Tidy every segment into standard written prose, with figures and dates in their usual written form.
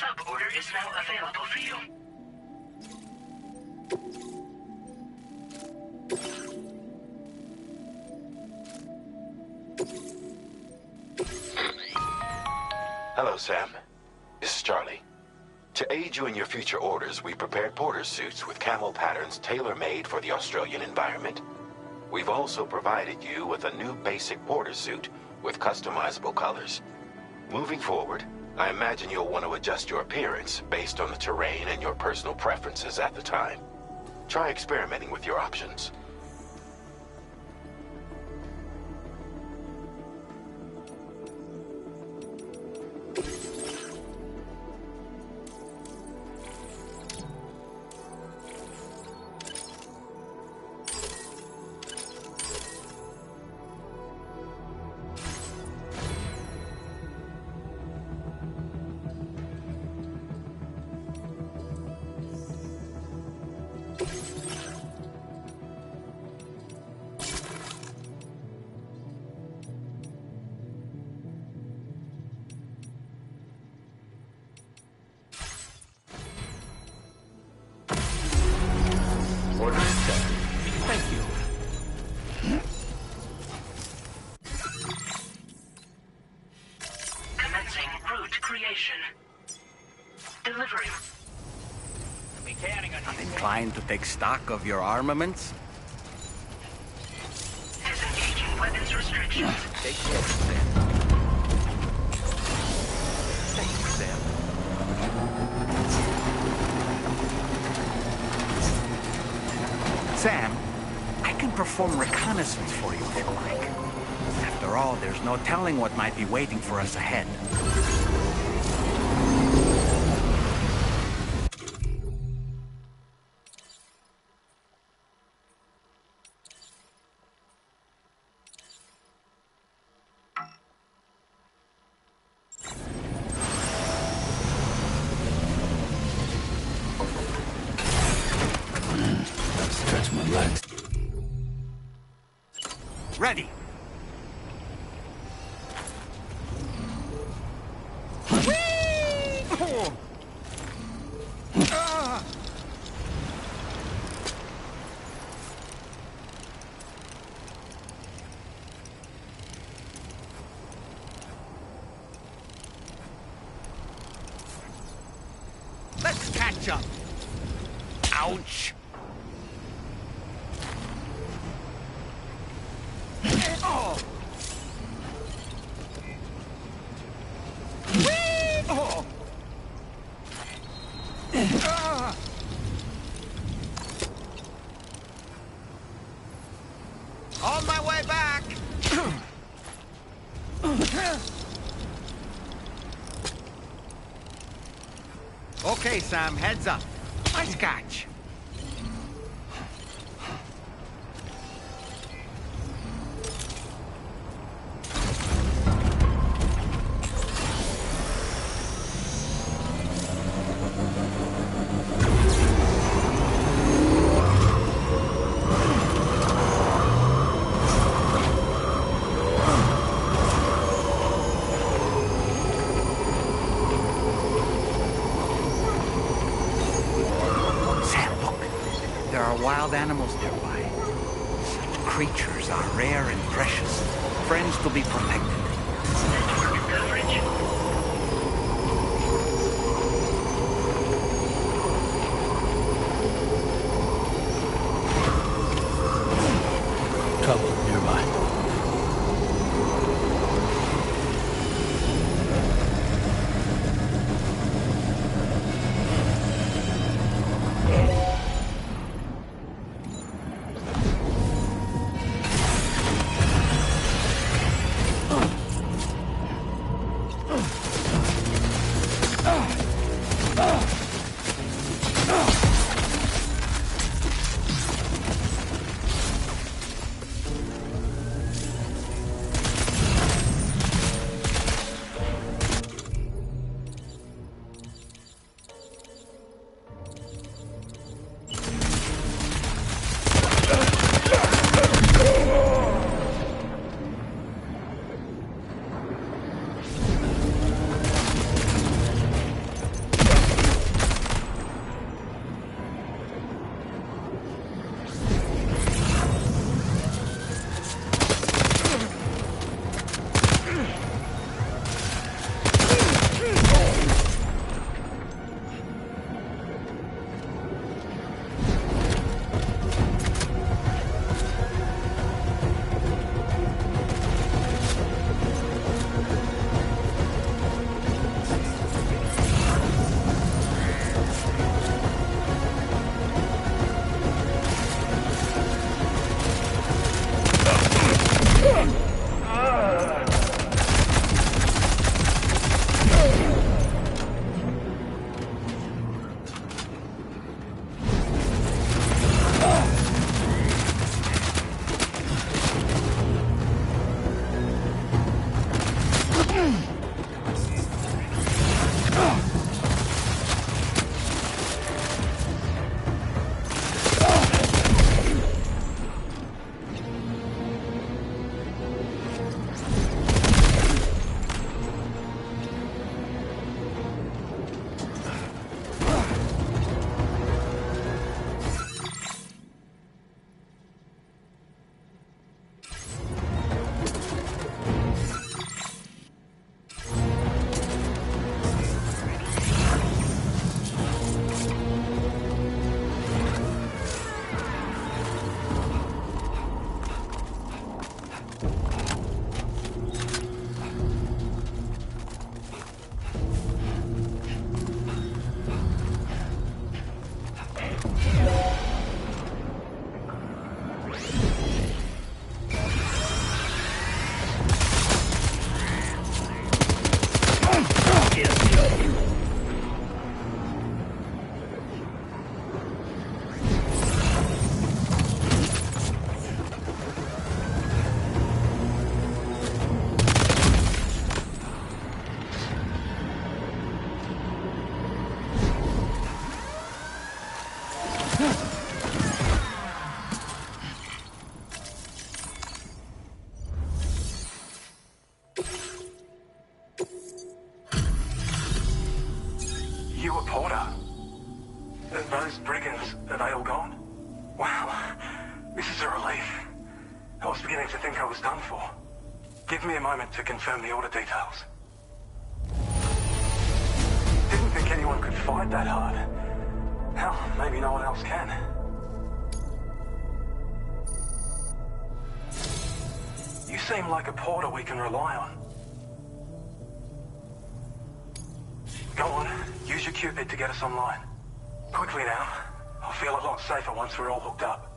sub-order is now available for you. Hello, Sam. This is Charlie. To aid you in your future orders, we prepared porter suits with camel patterns tailor-made for the Australian environment. We've also provided you with a new basic porter suit with customizable colors. Moving forward, I imagine you'll want to adjust your appearance based on the terrain and your personal preferences at the time. Try experimenting with your options. Inclined to take stock of your armaments? Disengaging weapons restrictions. Take care, Sam. Thanks, Sam. Sam, I can perform reconnaissance for you if you like. After all, there's no telling what might be waiting for us ahead. Ready. Let's catch up. Ouch. Oh. Oh. On my way back. Okay, Sam, heads up. Nice catch. Wild animals nearby. Such creatures are rare and precious, friends to be protected. Network coverage. Trouble nearby. Porter. Those brigands, are they all gone? Wow, this is a relief. I was beginning to think I was done for. Give me a moment to confirm the order details. Didn't think anyone could fight that hard. Hell, maybe no one else can. You seem like a porter we can rely on. Go on, use your Cupid to get us online. Quickly now. I'll feel a lot safer once we're all hooked up.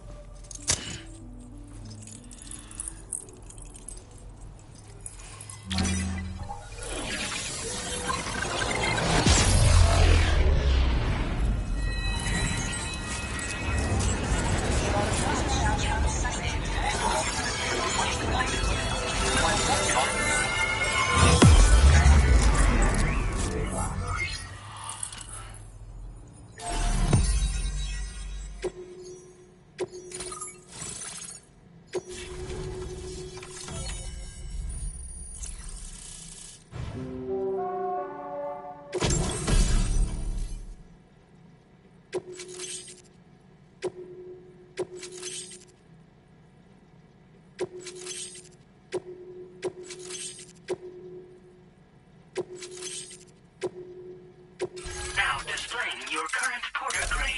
Now displaying your current porter grade.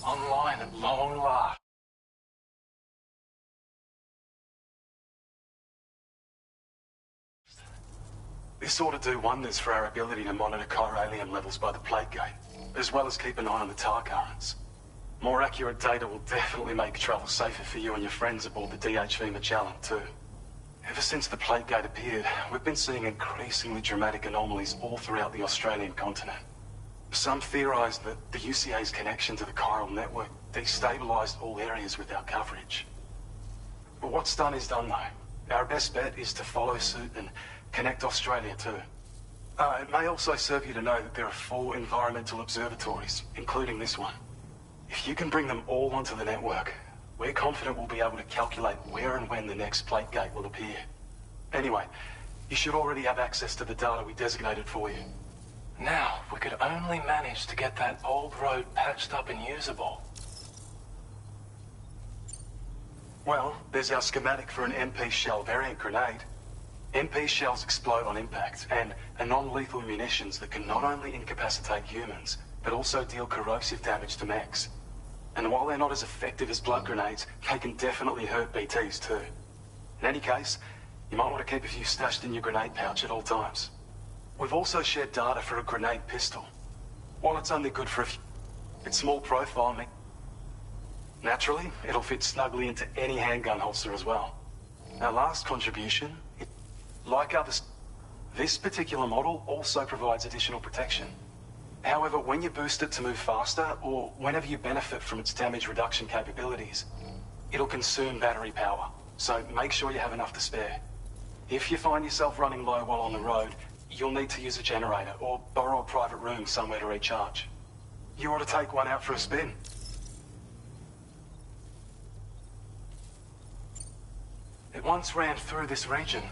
Online at long last. This ought to do wonders for our ability to monitor chiralium levels by the plague gate, as well as keep an eye on the tar currents. More accurate data will definitely make travel safer for you and your friends aboard the DHV Magellan, too. Ever since the plague gate appeared, we've been seeing increasingly dramatic anomalies all throughout the Australian continent. Some theorise that the UCA's connection to the chiral network destabilised all areas with our coverage. But what's done is done, though. Our best bet is to follow suit and connect Australia, too. It may also serve you to know that there are 4 environmental observatories, including this one. If you can bring them all onto the network, we're confident we'll be able to calculate where and when the next plague gate will appear. Anyway, you should already have access to the data we designated for you. Now, if we could only manage to get that old road patched up and usable. Well, there's our schematic for an MP shell variant grenade. MP shells explode on impact and are non-lethal munitions that can not only incapacitate humans, but also deal corrosive damage to mechs. And while they're not as effective as blood grenades, they can definitely hurt BTs too. In any case, you might want to keep a few stashed in your grenade pouch at all times. We've also shared data for a grenade pistol. While it's only good for a few, it's small profile, naturally, it'll fit snugly into any handgun holster as well. Our last contribution, like others, this particular model also provides additional protection. However, when you boost it to move faster, or whenever you benefit from its damage reduction capabilities, it'll consume battery power, so make sure you have enough to spare. If you find yourself running low while on the road, you'll need to use a generator, or borrow a private room somewhere to recharge. You ought to take one out for a spin. It once ran through this region.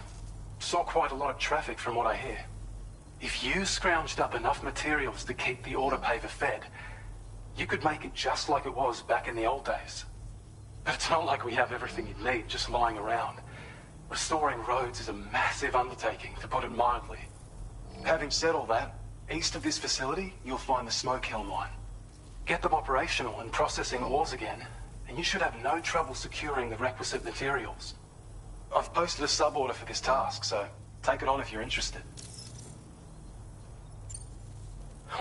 Saw quite a lot of traffic from what I hear. If you scrounged up enough materials to keep the autopaver fed, you could make it just like it was back in the old days. But it's not like we have everything you need just lying around. Restoring roads is a massive undertaking, to put it mildly. Having said all that, east of this facility, you'll find the Smoke Hill mine. Get them operational and processing ores again, and you should have no trouble securing the requisite materials. I've posted a sub-order for this task, so take it on if you're interested.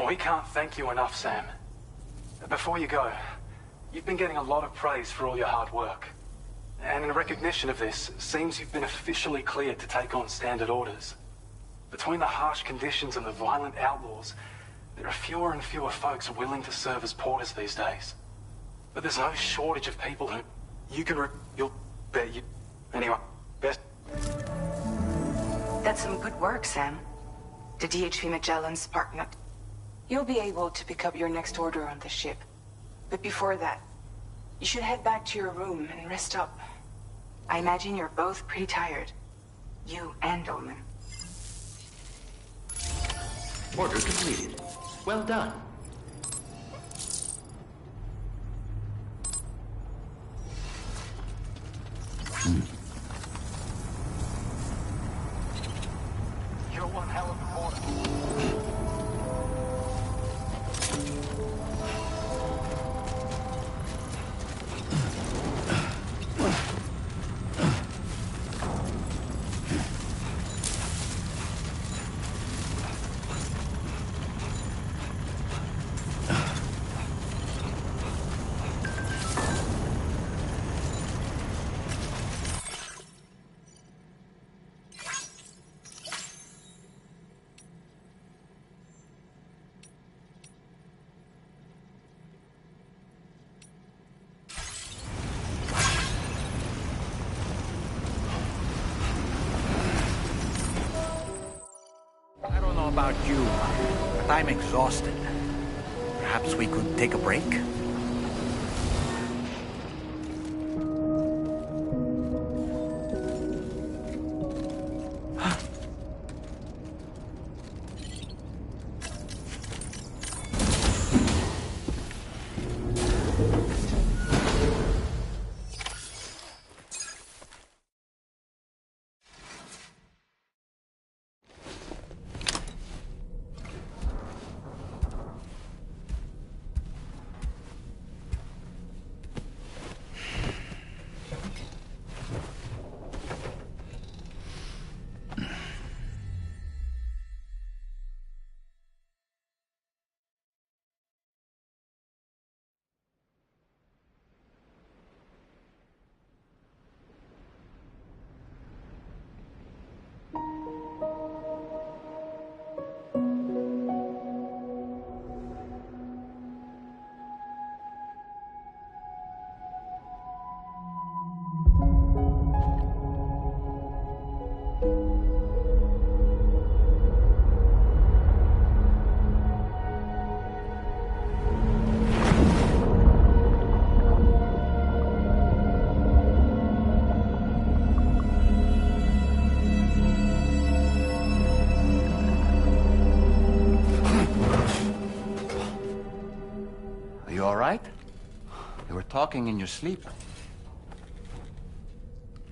We can't thank you enough, Sam. Before you go, you've been getting a lot of praise for all your hard work. And in recognition of this, it seems you've been officially cleared to take on standard orders. Between the harsh conditions and the violent outlaws, there are fewer and fewer folks willing to serve as porters these days. But there's no shortage of people who you can you'll bet you... Anyway, best... That's some good work, Sam. The DHV Magellan sparked up. You'll be able to pick up your next order on the ship. But before that, You should head back to your room and rest up. I imagine you're both pretty tired. You and Dolman. Order completed. Well done. You're one hell of a morning. I don't know about you, but I'm exhausted. Perhaps we could take a break? Talking in your sleep.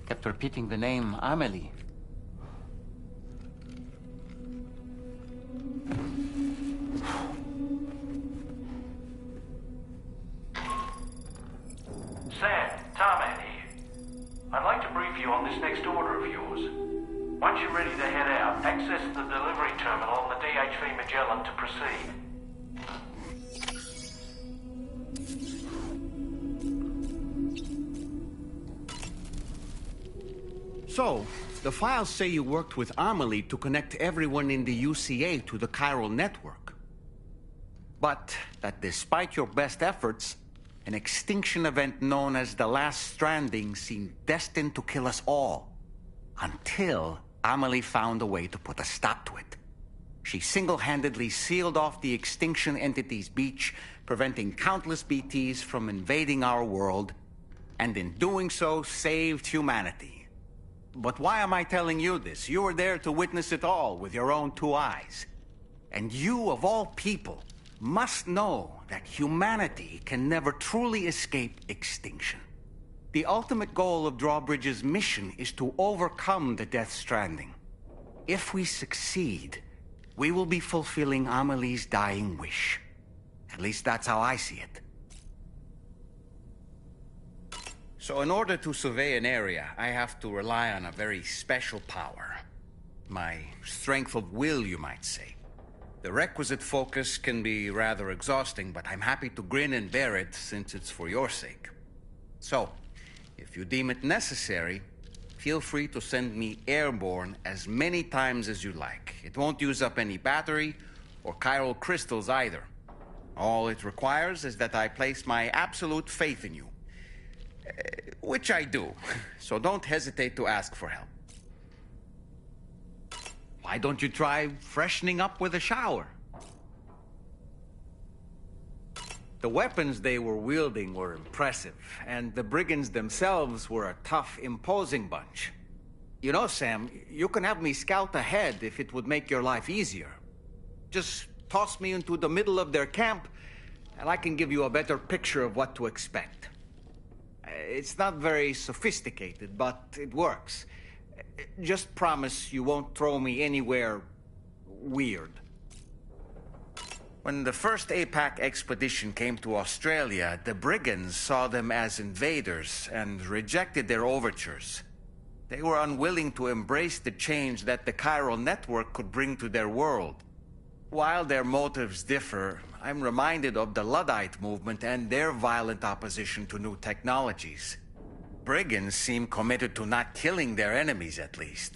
Kept repeating the name Amelie. Sam, Tarman here. I'd like to brief you on this next order of yours. Once you're ready to head out, access the delivery terminal on the DHV Magellan to proceed. So, the files say you worked with Amelie to connect everyone in the UCA to the chiral network. But that despite your best efforts, an extinction event known as the Last Stranding seemed destined to kill us all. Until Amelie found a way to put a stop to it. She single-handedly sealed off the extinction entity's beach, preventing countless BTs from invading our world, and in doing so, saved humanity. But why am I telling you this? You were there to witness it all with your own two eyes. And you, of all people, must know that humanity can never truly escape extinction. The ultimate goal of Drawbridge's mission is to overcome the Death Stranding. If we succeed, we will be fulfilling Amelie's dying wish. At least that's how I see it. So in order to survey an area, I have to rely on a very special power. My strength of will, you might say. The requisite focus can be rather exhausting, but I'm happy to grin and bear it since it's for your sake. So, if you deem it necessary, feel free to send me airborne as many times as you like. It won't use up any battery or chiral crystals either. All it requires is that I place my absolute faith in you. Which I do, so don't hesitate to ask for help. Why don't you try freshening up with a shower? The weapons they were wielding were impressive, and the brigands themselves were a tough, imposing bunch. You know, Sam, you can have me scout ahead if it would make your life easier. Just toss me into the middle of their camp, and I can give you a better picture of what to expect. It's not very sophisticated, but it works. Just promise you won't throw me anywhere weird. When the first APAC expedition came to Australia, the brigands saw them as invaders and rejected their overtures. They were unwilling to embrace the change that the chiral network could bring to their world. While their motives differ, I'm reminded of the Luddite movement and their violent opposition to new technologies. Brigands seem committed to not killing their enemies, at least.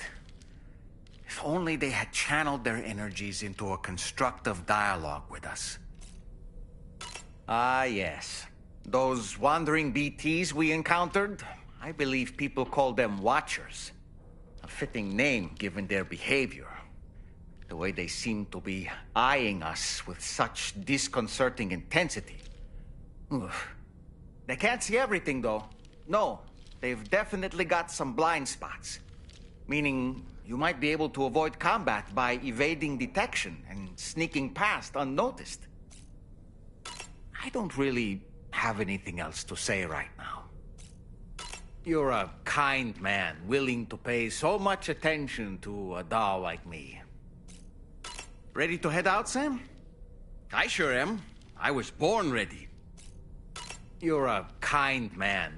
If only they had channeled their energies into a constructive dialogue with us. Ah, yes. Those wandering BTs we encountered, I believe people call them Watchers. A fitting name given their behavior. The way they seem to be eyeing us with such disconcerting intensity. Oof. They can't see everything, though. No, they've definitely got some blind spots. Meaning, you might be able to avoid combat by evading detection and sneaking past unnoticed. I don't really have anything else to say right now. You're a kind man, willing to pay so much attention to a doll like me. Ready to head out, Sam? I sure am. I was born ready. You're a kind man.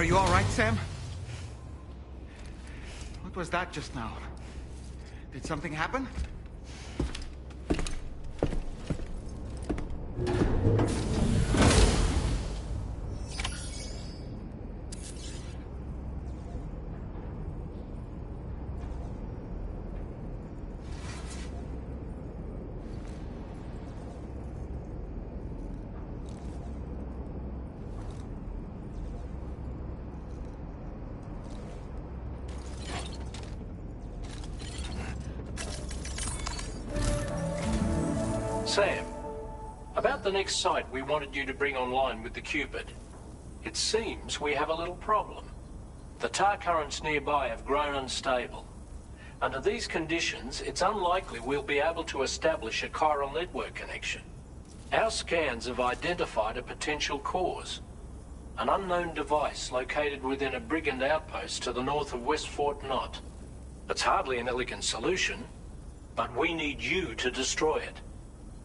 you all right, Sam? What was that just now? Did something happen? Sam, about the next site we wanted you to bring online with the Cupid. It seems we have a little problem. The tar currents nearby have grown unstable. Under these conditions, it's unlikely we'll be able to establish a chiral network connection. Our scans have identified a potential cause. An unknown device located within a brigand outpost to the north of West Fort Knott. It's hardly an elegant solution, but we need you to destroy it.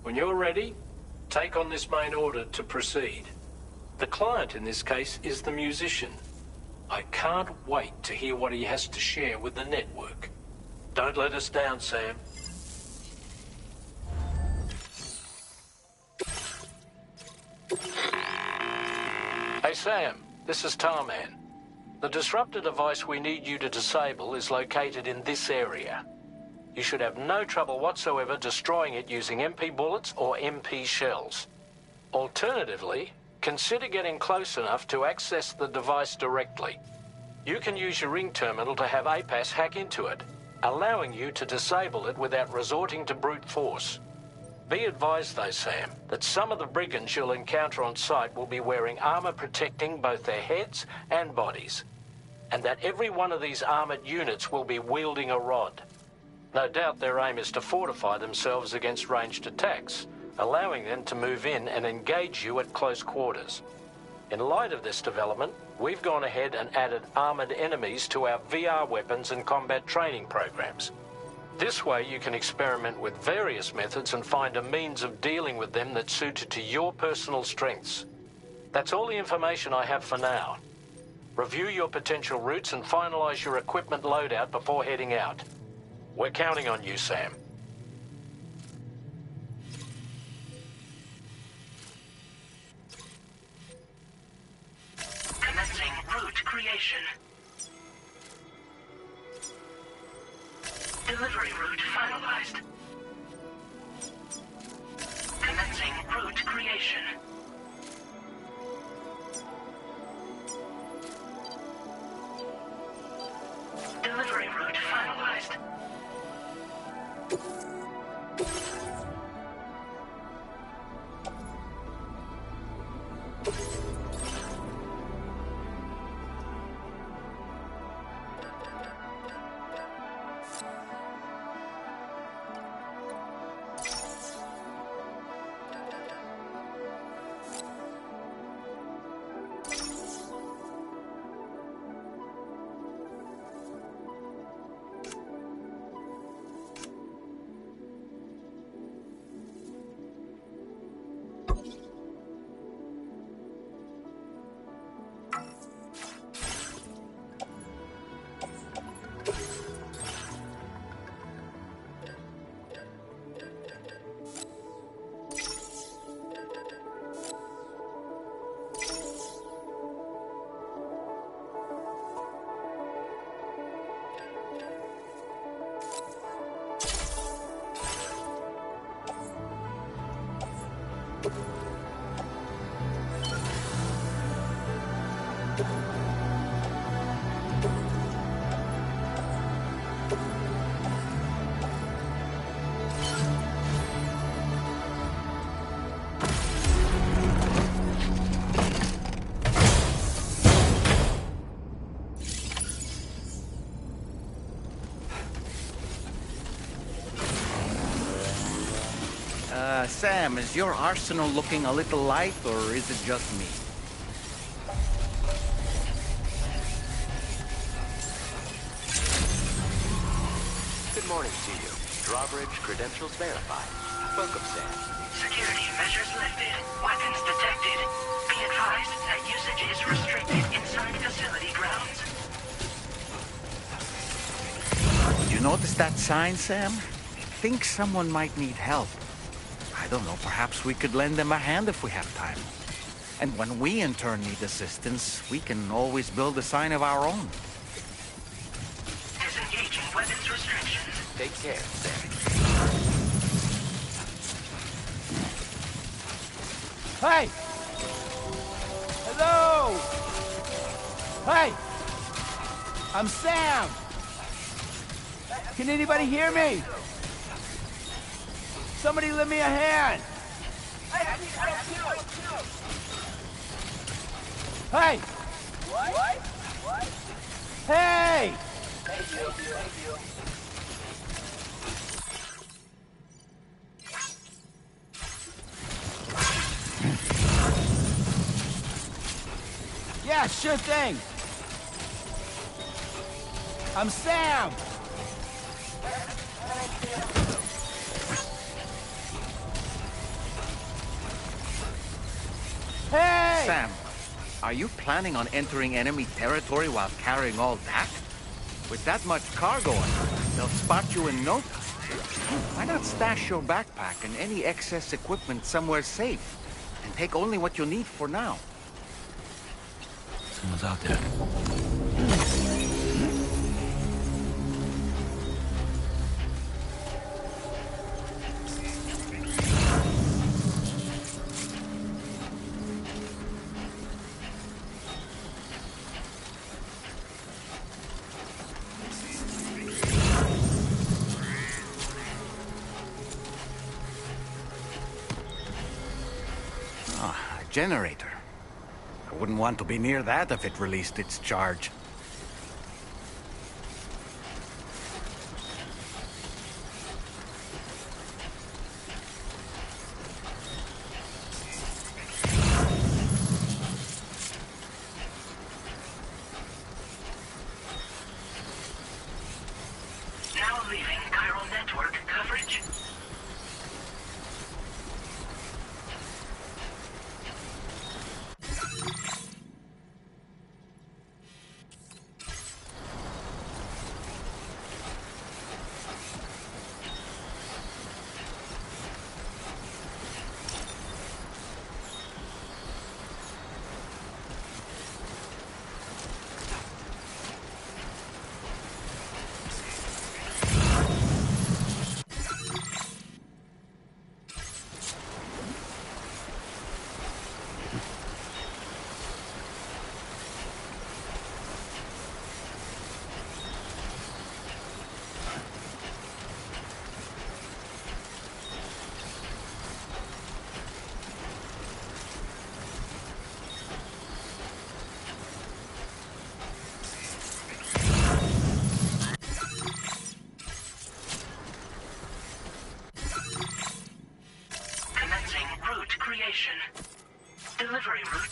When you're ready, take on this main order to proceed. The client in this case is the musician. I can't wait to hear what he has to share with the network. Don't let us down, Sam. Hey, Sam, this is Tarman. The disruptor device we need you to disable is located in this area. You should have no trouble whatsoever destroying it using MP bullets or MP shells. Alternatively, consider getting close enough to access the device directly. You can use your ring terminal to have APAS hack into it, allowing you to disable it without resorting to brute force. Be advised though, Sam, that some of the brigands you'll encounter on site will be wearing armor protecting both their heads and bodies, and that every one of these armored units will be wielding a rod. No doubt their aim is to fortify themselves against ranged attacks, allowing them to move in and engage you at close quarters. In light of this development, we've gone ahead and added armored enemies to our VR weapons and combat training programs. This way you can experiment with various methods and find a means of dealing with them that's suited to your personal strengths. That's all the information I have for now. Review your potential routes and finalize your equipment loadout before heading out. We're counting on you, Sam. Commencing route creation. Delivery route finalized. Commencing route creation. Delivery route finalized. Sam, is your arsenal looking a little light, or is it just me? Good morning to you. Drawbridge credentials verified. Welcome, Sam. Security measures lifted. Weapons detected. Be advised that usage is restricted inside facility. that sign, Sam? Think someone might need help. I don't know, perhaps we could lend them a hand if we have time. And when we in turn need assistance, we can always build a sign of our own. Disengaging weapons restrictions. Take care, Sam. Hey! Hello! Hey! I'm Sam! Can anybody hear me? Somebody lend me a hand! Hey! What? Hey! Thank you. Yeah, sure thing. I'm Sam. Hey! Sam, are you planning on entering enemy territory while carrying all that? With that much cargo on it, they'll spot you in no time. Why not stash your backpack and any excess equipment somewhere safe? And take only what you need for now. Someone's out there. Ah, a generator. I wouldn't want to be near that if it released its charge. Now leaving chiral network coverage. Commencing route creation. Delivery route.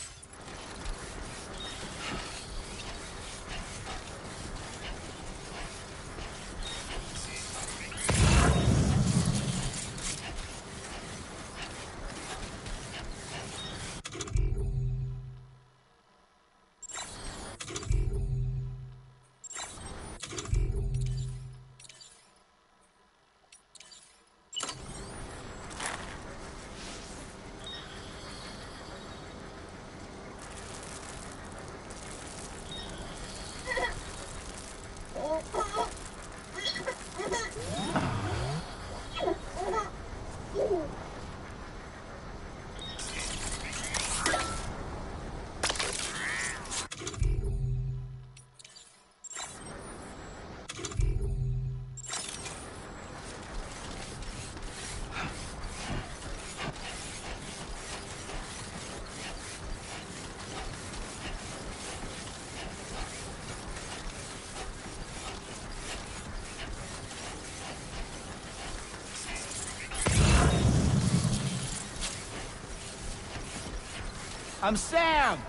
I'm Sam!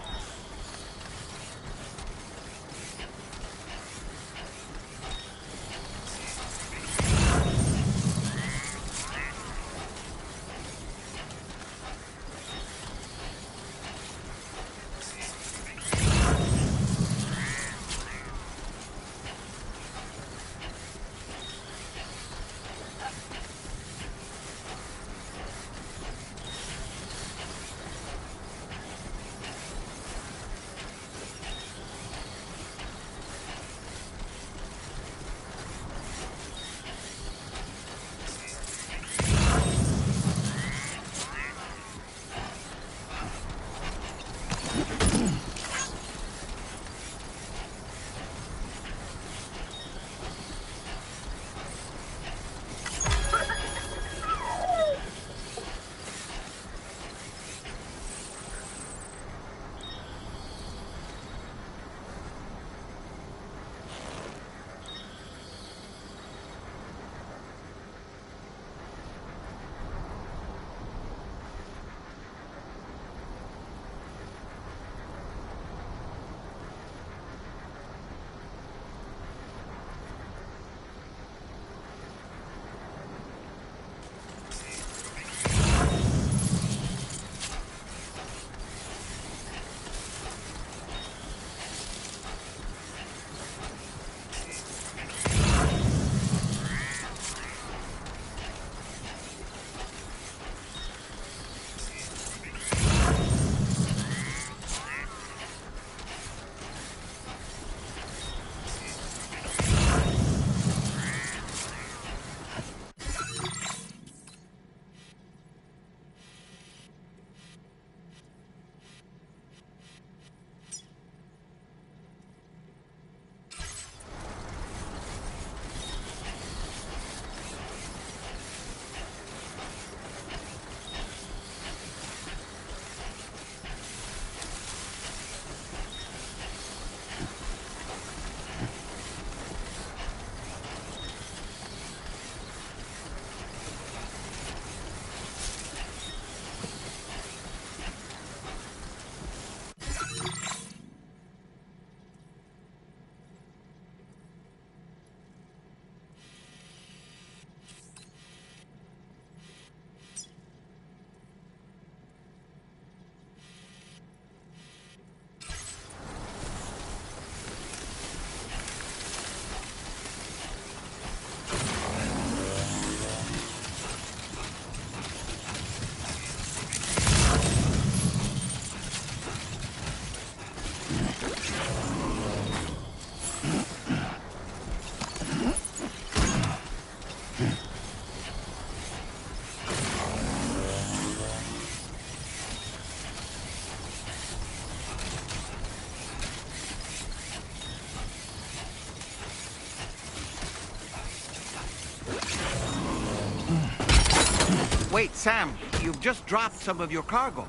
Wait, Sam, you've just dropped some of your cargo.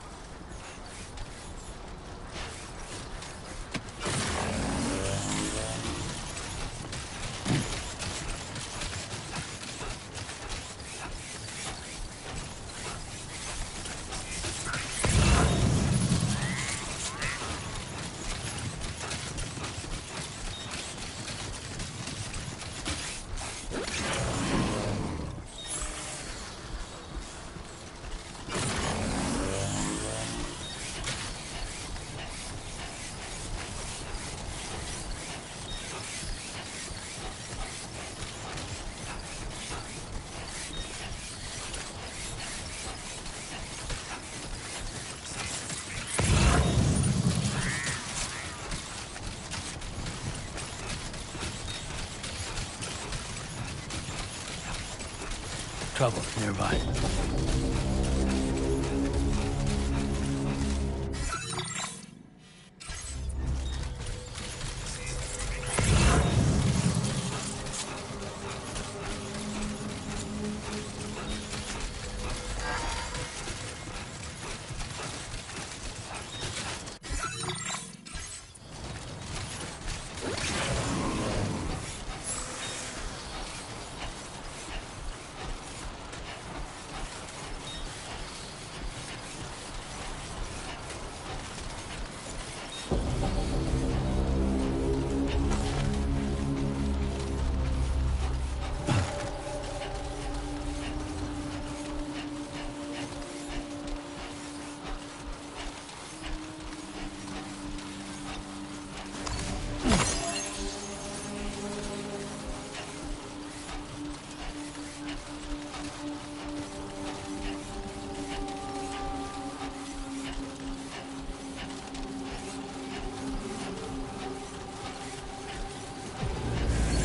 Trouble nearby.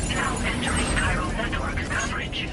Now entering chiral network coverage.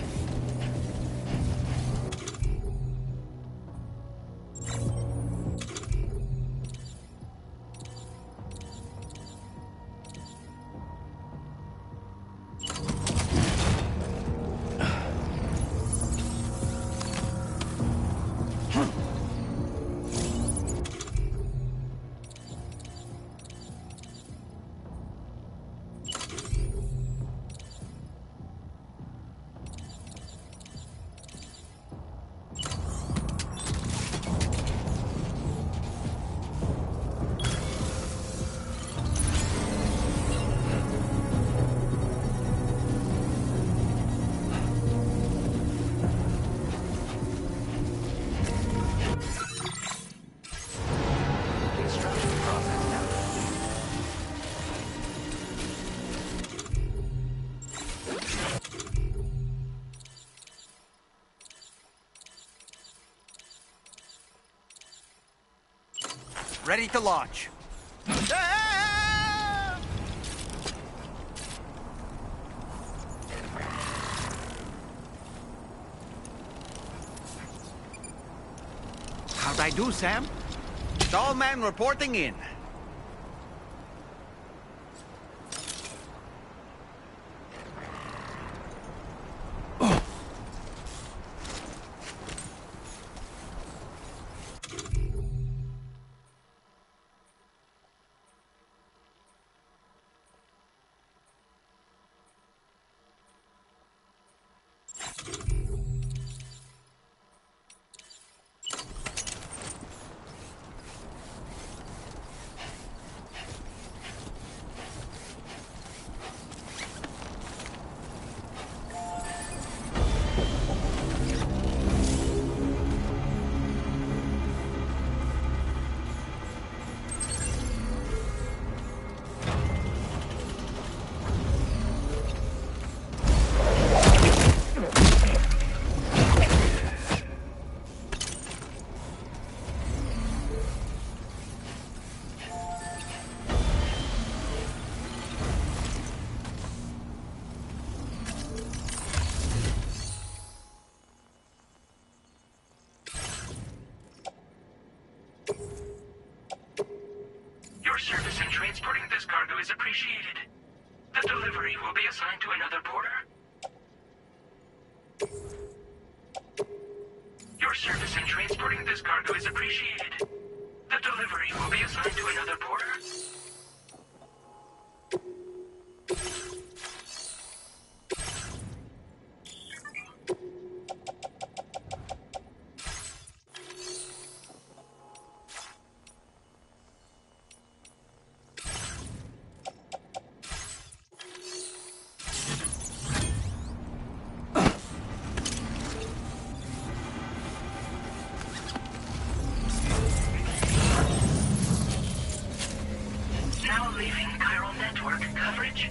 Construction process now Ready to launch. How'd I do, Sam? Stallman reporting in. Your service in transporting this cargo is appreciated. The delivery will be assigned to another porter. Your service transporting this cargo is appreciated. The delivery will be assigned to another porter. Now leaving chiral network coverage.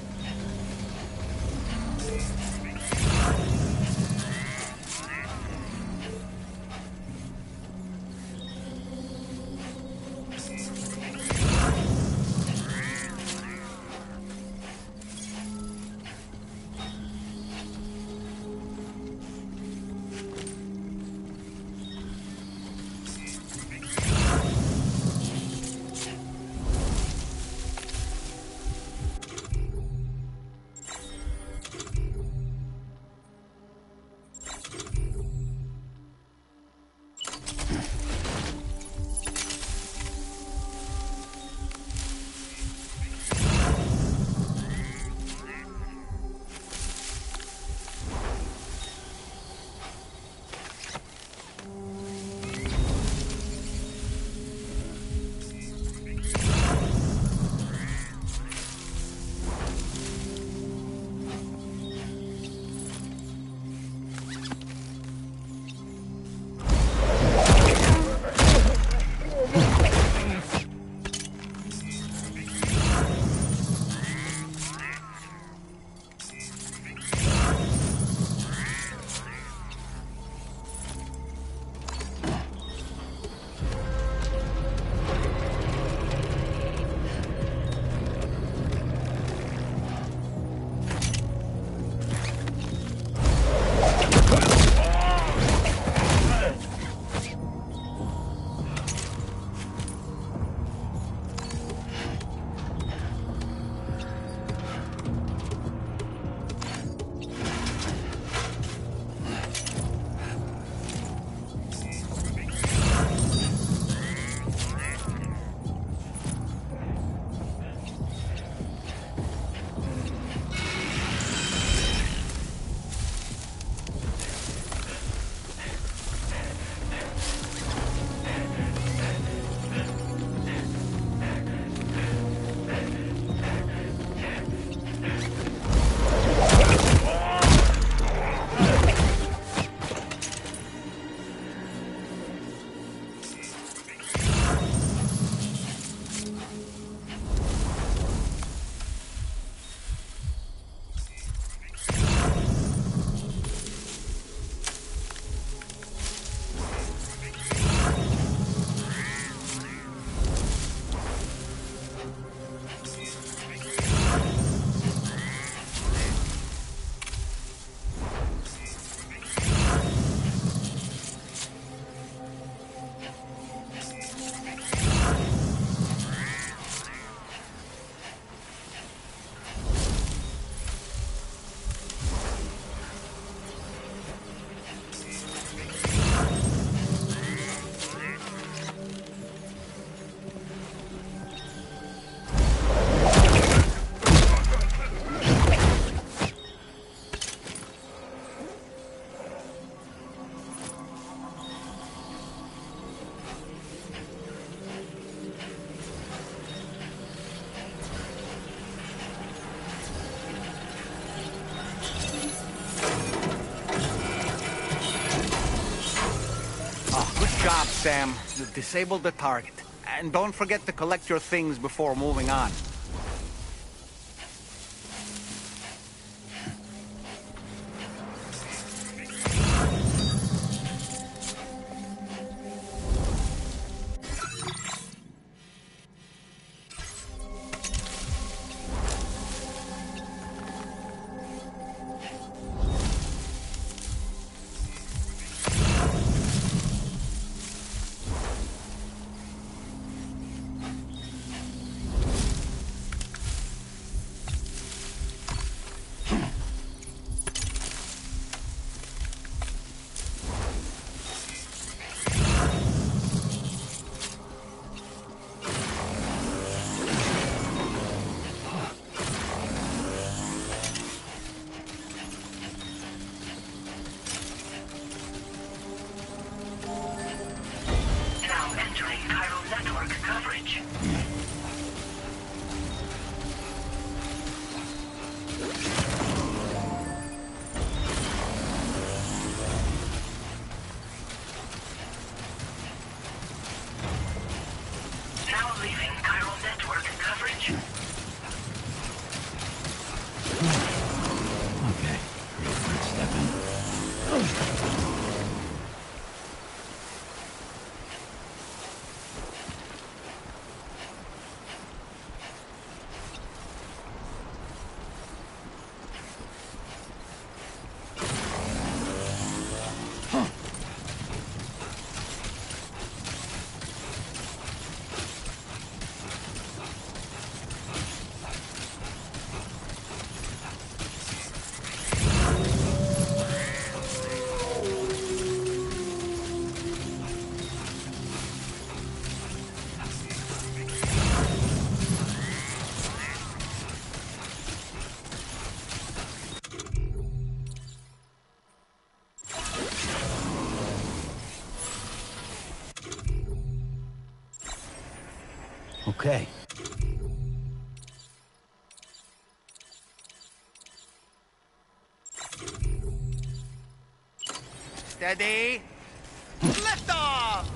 job, Sam. You disabled the target. And don't forget to collect your things before moving on. working coverage? Okay, let's step in. Okay. Steady. Lift off!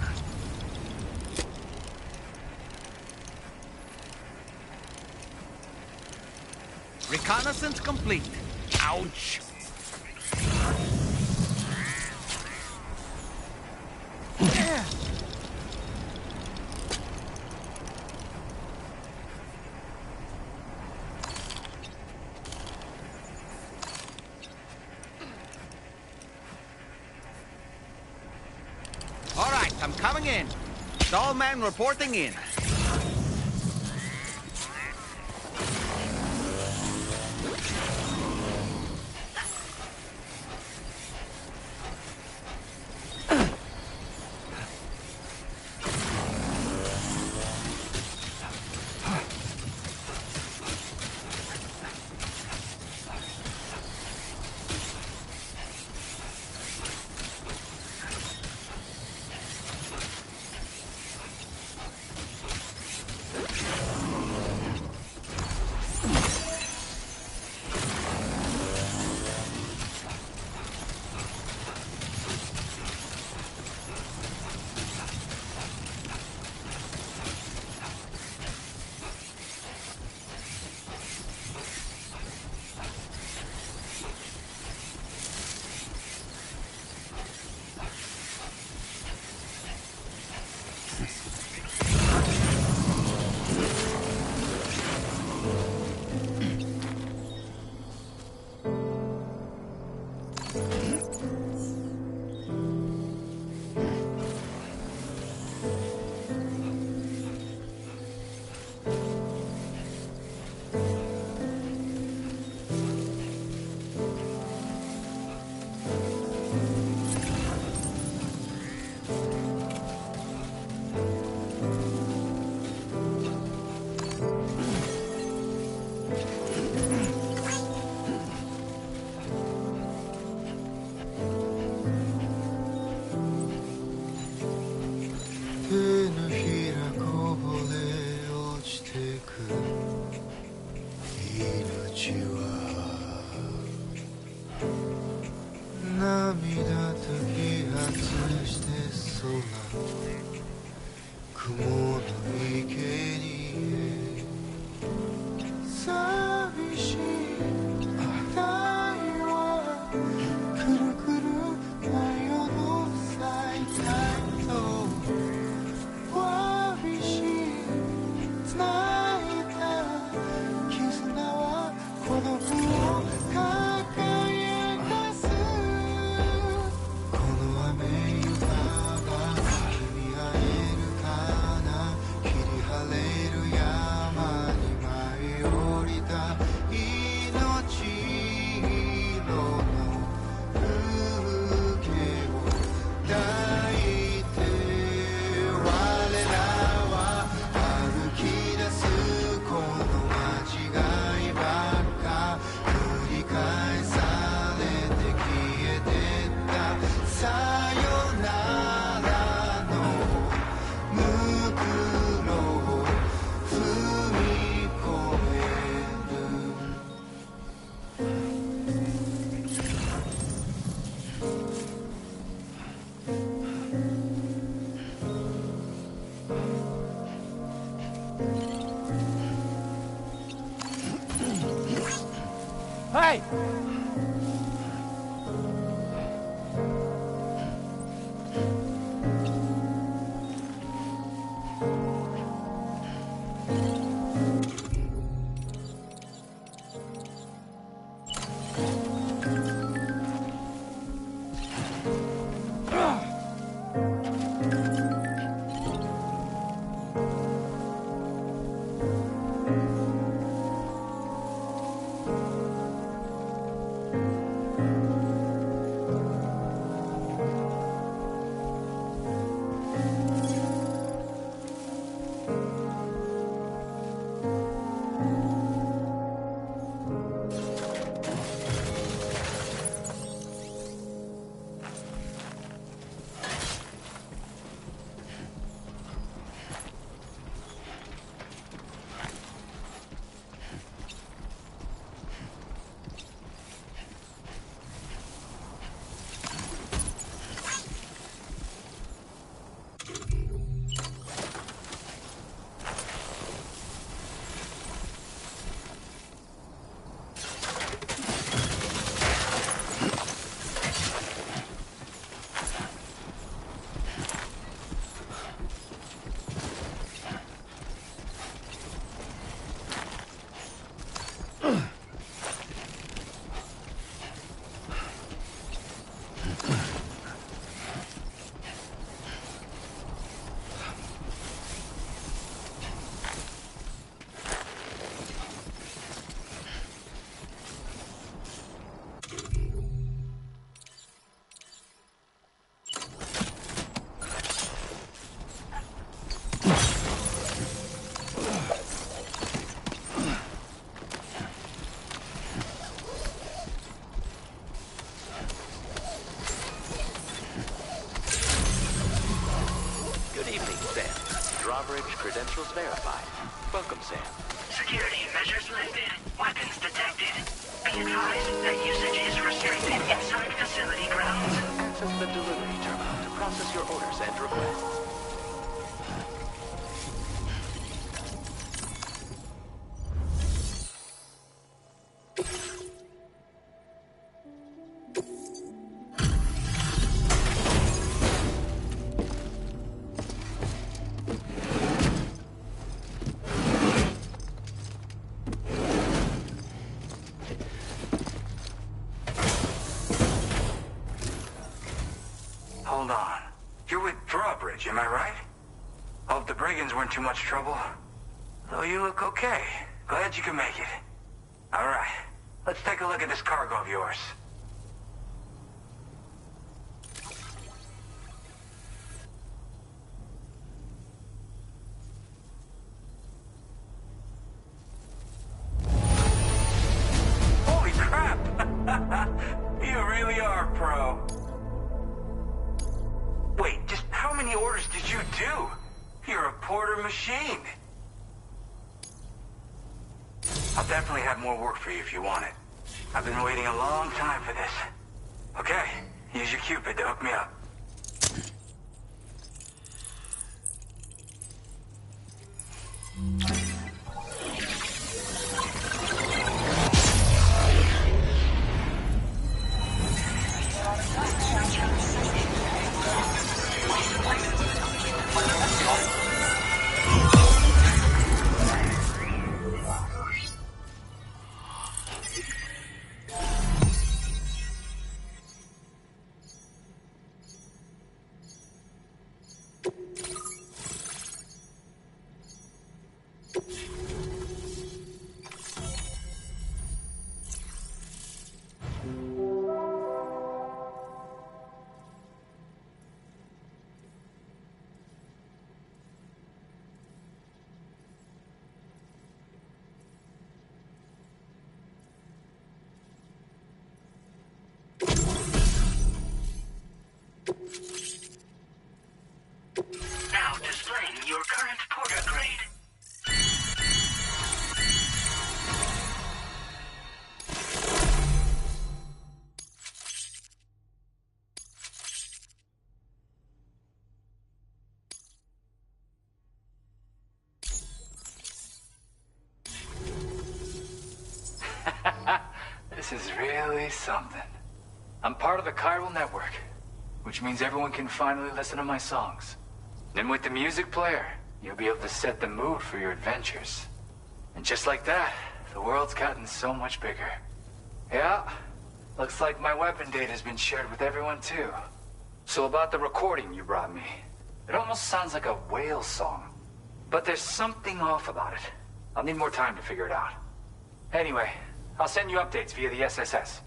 Reconnaissance complete. Ouch! All right, I'm coming in. Stallman reporting in. Hey! Credentials verified. Welcome, Sam. Security measures lifted. Weapons detected. Be advised that usage is restricted inside facility grounds. Access the delivery terminal to process your orders and requests. Hold on. You're with Drawbridge, am I right? Hope the brigands weren't too much trouble. Though you look okay. Glad you can make it. Alright, let's take a look at this cargo of yours. Holy crap! You really are a pro. Wait, just how many orders did you do? You're a porter machine. I'll definitely have more work for you if you want it. I've been waiting a long time for this. Okay, use your Cupid to hook me up. Now displaying your current porter grade. This is really something. I'm part of the chiral network, which means everyone can finally listen to my songs. And with the music player, you'll be able to set the mood for your adventures. And just like that, the world's gotten so much bigger. Yeah, looks like my weapon data has been shared with everyone too. So about the recording you brought me, it almost sounds like a whale song. But there's something off about it. I'll need more time to figure it out. Anyway, I'll send you updates via the SSS.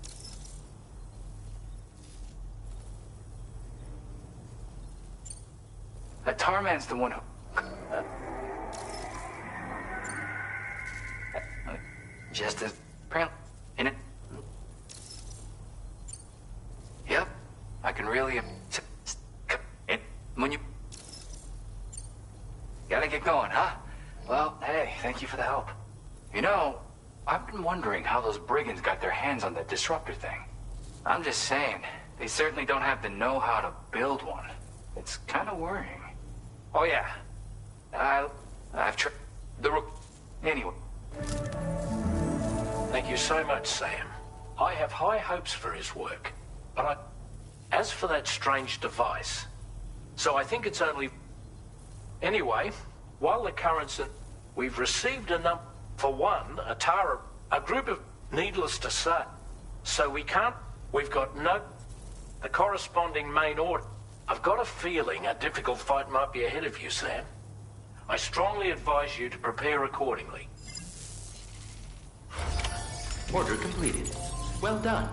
Tarman's the one who... just as... in it. Yep, I can really... when you... Gotta get going, huh? Well, hey, thank you for the help. You know, I've been wondering how those brigands got their hands on that disruptor thing. I'm just saying, they certainly don't have the know-how to build one. It's kind of worrying. Oh yeah, I've tried anyway. Thank you so much, Sam. I have high hopes for his work, but as for that strange device, so I think it's only... Anyway, while the currents... We've received a number... For one, a group of... Needless to say. So we can't... We've got no... The corresponding main order. I've got a feeling a difficult fight might be ahead of you, Sam. I strongly advise you to prepare accordingly. Order completed. Well done.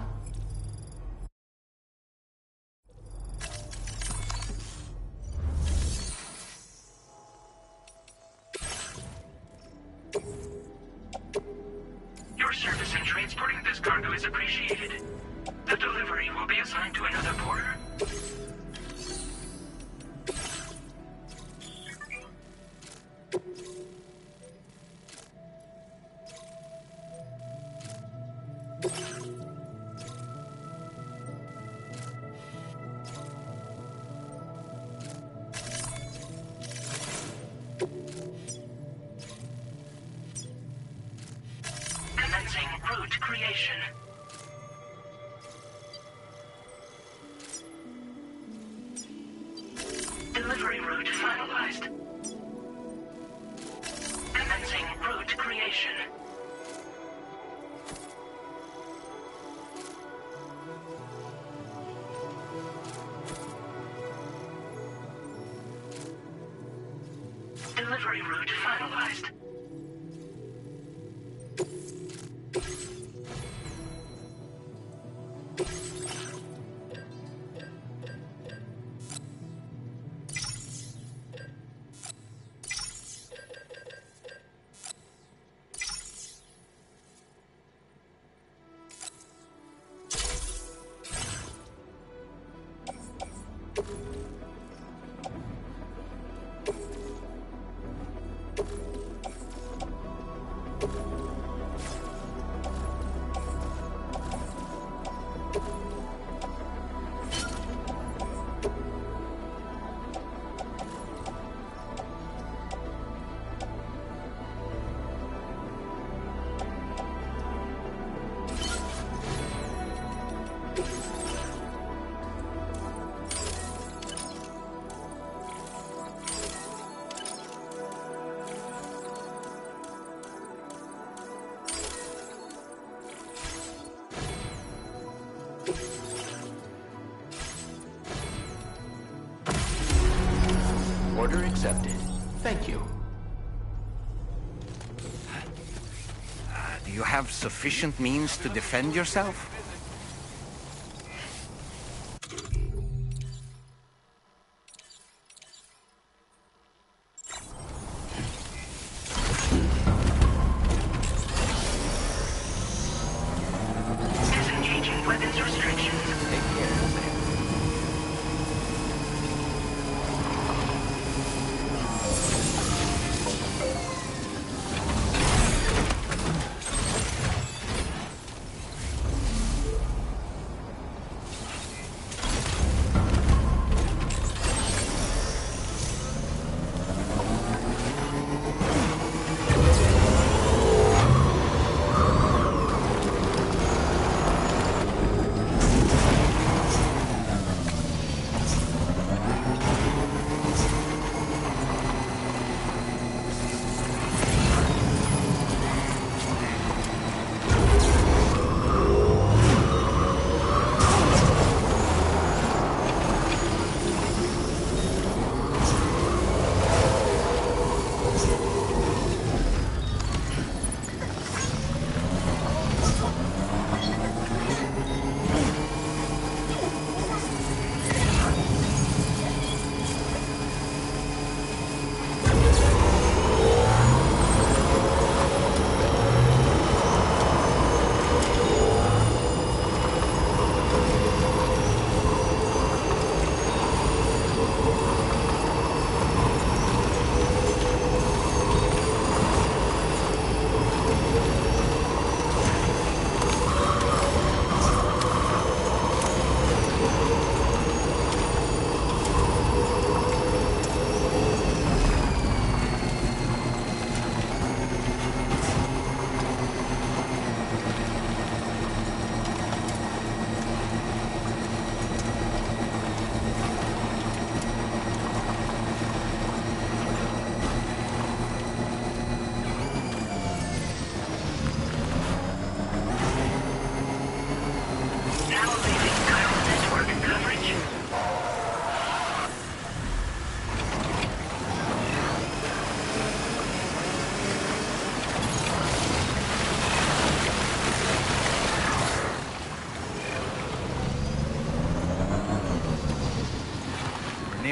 Your service in transporting this cargo is appreciated. The delivery will be assigned to another porter. Commencing route creation. Delivery route finalized. Commencing route creation. Delivery route finalized. Order accepted. Thank you. Do you have sufficient means to defend yourself? Disengaging weapons restrictions. Take care, Sam.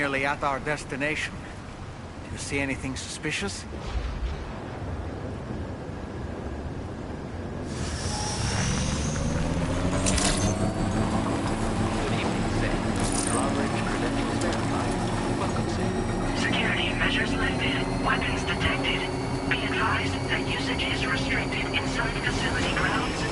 nearly at our destination. Do you see anything suspicious? Good evening, Sam. Drawbridge credentials verified. Welcome, Sam. Security measures lifted. Weapons detected. Be advised that usage is restricted inside facility grounds.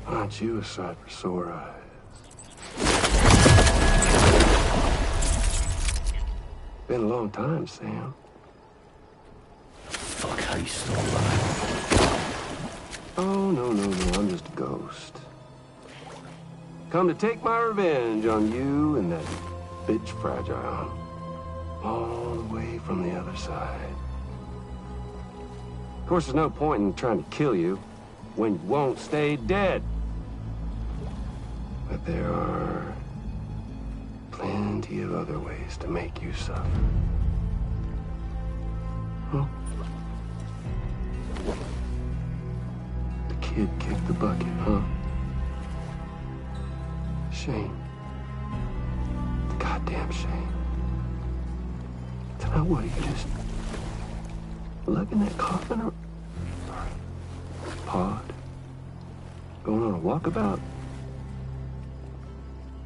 Aren't you a sight for sore eyes? Been a long time, Sam. Fuck, how you still alive? Oh, no, I'm just a ghost. Come to take my revenge on you and that bitch Fragile. All the way from the other side. Of course, there's no point in trying to kill you when you won't stay dead. But there are plenty of other ways to make you suffer. Huh? The kid kicked the bucket, huh? Shame. Goddamn shame. So now what, are you just lugging that coffin or pod? Going on a walkabout?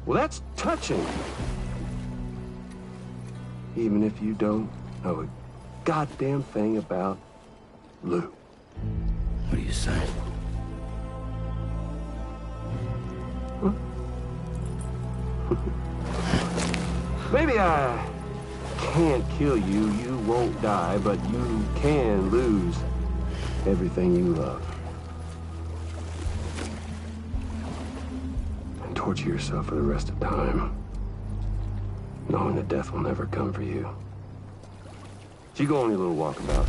Well, that's touching. Even if you don't know a goddamn thing about Lou. What are you saying? Huh? Maybe I can't kill you, you won't die, but you can lose everything you love. And torture yourself for the rest of time, knowing that death will never come for you. So you go on your little walkabout.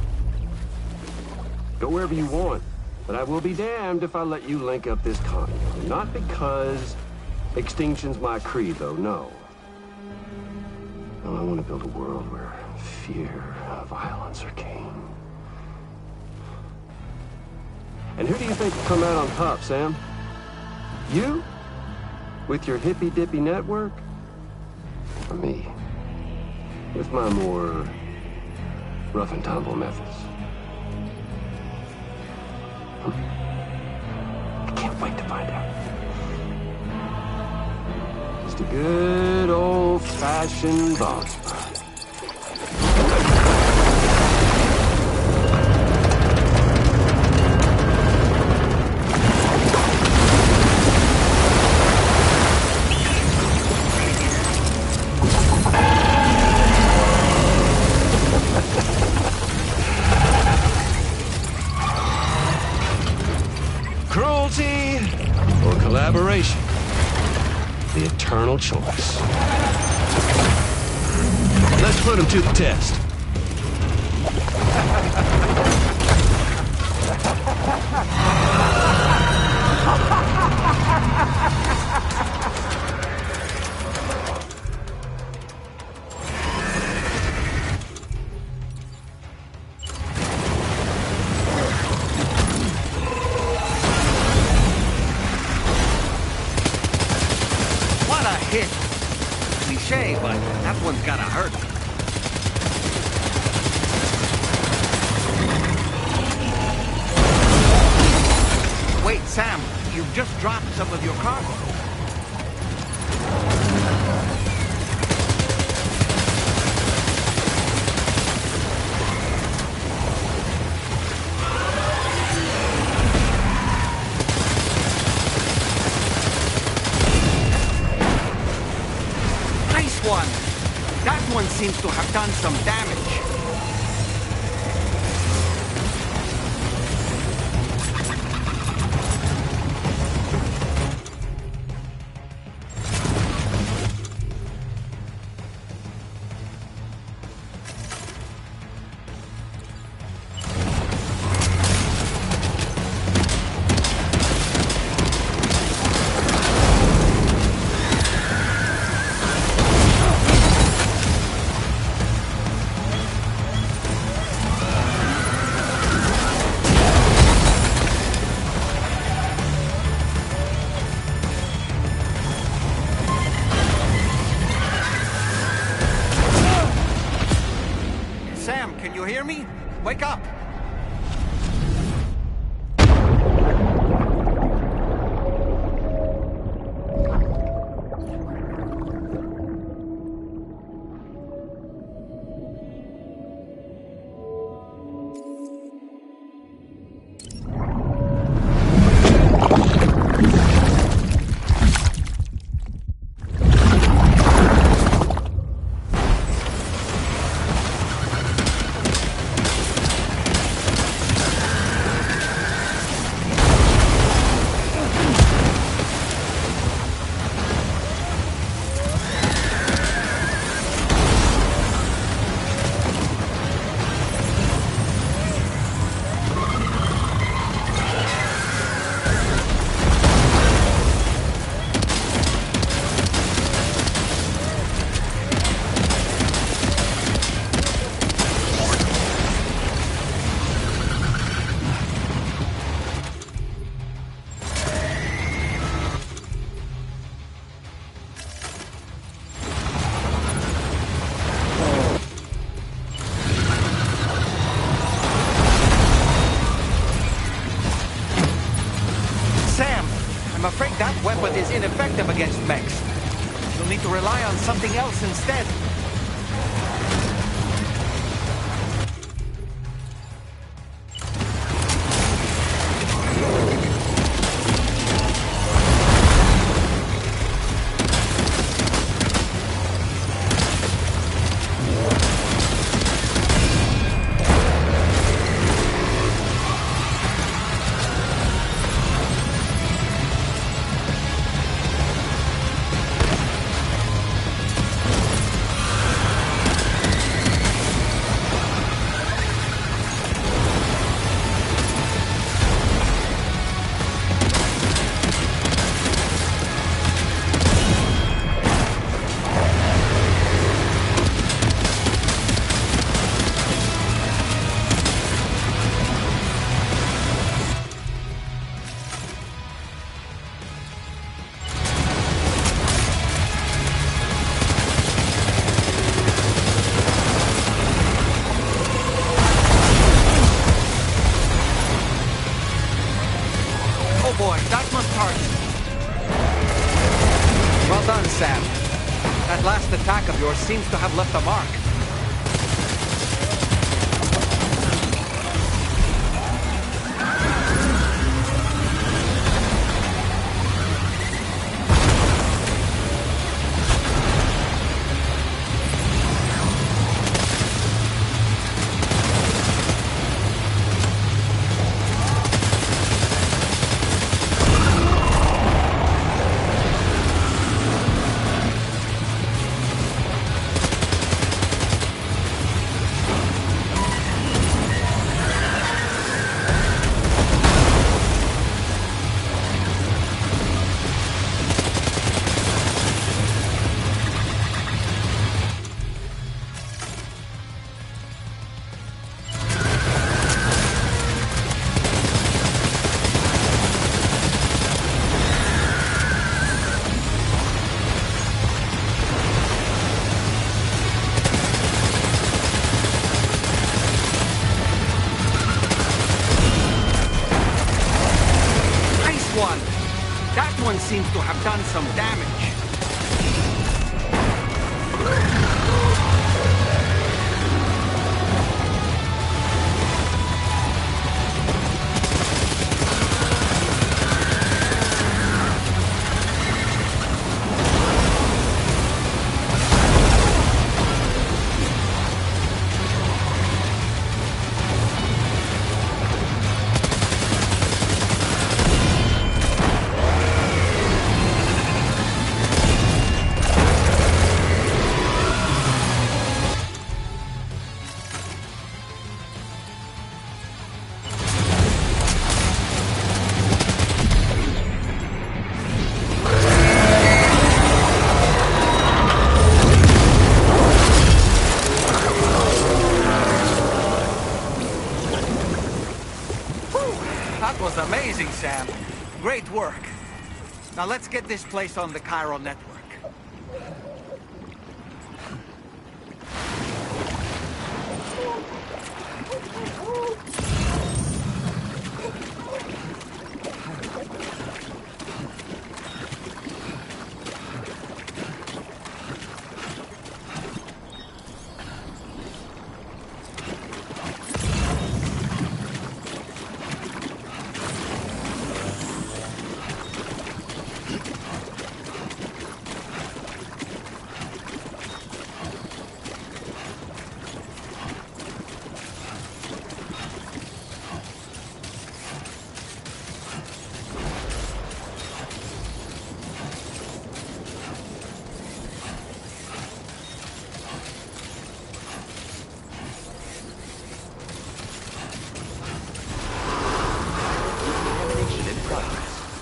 Go wherever you want, but I will be damned if I let you link up this continent. Not because extinction's my creed, though, no. No, I want to build a world where fear and violence are king. And who do you think will come out on top, Sam? You? With your hippy-dippy network? Or me? With my more rough and tumble methods? I can't wait to find out. Just a good old-fashioned boss fight. Cruelty or collaboration? The eternal choice. Let's put him to the test. What a hit! Cliché, but that one's gotta hurt. Wait, Sam, you've just dropped some of your cargo. one! That one seems to have done some damage. Sam, can you hear me? Wake up! I'm afraid that weapon is ineffective against mechs. You'll need to rely on something else instead. Well done, Sam. That last attack of yours seems to have left a mark. That one seems to have done some damage. Amazing, Sam. Great work. Now let's get this place on the chiral network.